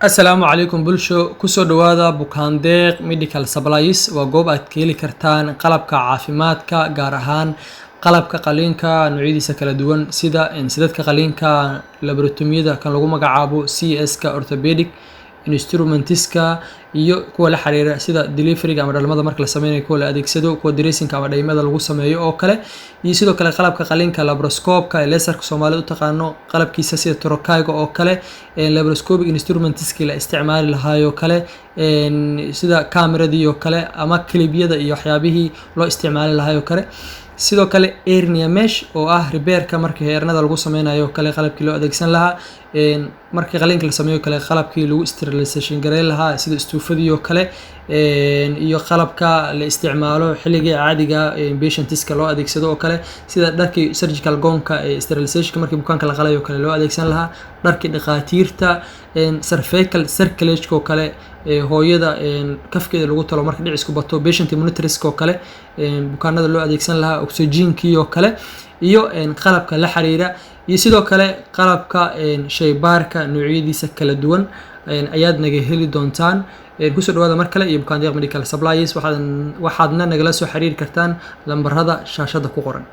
Asalaamu calaykum bulsho kusoo dhawaada bukaan deeq medical supplies waa goob aad ka heli kartaan qalabka caafimaadka gaar ahaan qalabka qaliinka noocyadiisa kala duwan sida sidadka qaliinka laboratomiyada kan lagu magacaabo CS-ka orthopedic instrumentiska iyo kuwa la xiriira sida delivery ama dhalmada marka la sameynayo kuwa la adeegsado kuwa dressing ama dhaymada lagu sameeyo oo kale iyo sidoo kale qalabka qaliinka laparoscope-ka laserka Soomaalidu u taqaano qalabkiisa sida trokayga oo kale laparoscopic instrumentiski la isticmaali lahayo kale sida kameradii oo kale ama clip-yada iyo waxyaabihii loo isticmaali lahayo kale sidoo kale hernia mesh oo ah repair-ka markii heernada lagu sameynayo kale qalabkii loo adeegsan lahaa markii qaliinka la sameeyo kale qalabkii lagu sterilization gareyn lahaa sida istuufadii oo kale iyo qalabka la isticmaalo xilliga caadiga patientska loo adeegsado oo kale sida dharkii surgical gown-ka sterilization markii bukaanka la qalayo kale loo adeegsan lahaa dharkii dhaqaatiirta cervical circulation oo kale hooyada kafkeeda lagu talo markii dhicisku bato patient monitoring oo kale bukaanada loo adeegsan lahaa oxygen-kii oo kale iyo qalabka la xiriira iyo sidoo kale qalabka shaybaarka noocyadiisa kala duwan ayaad naga heli doontaan kusoo dhawaada mar kale iyo bukaan deeq medical supplies waxaadna nagala soo xiriiri kartaan lambarada shaashada ku qoran.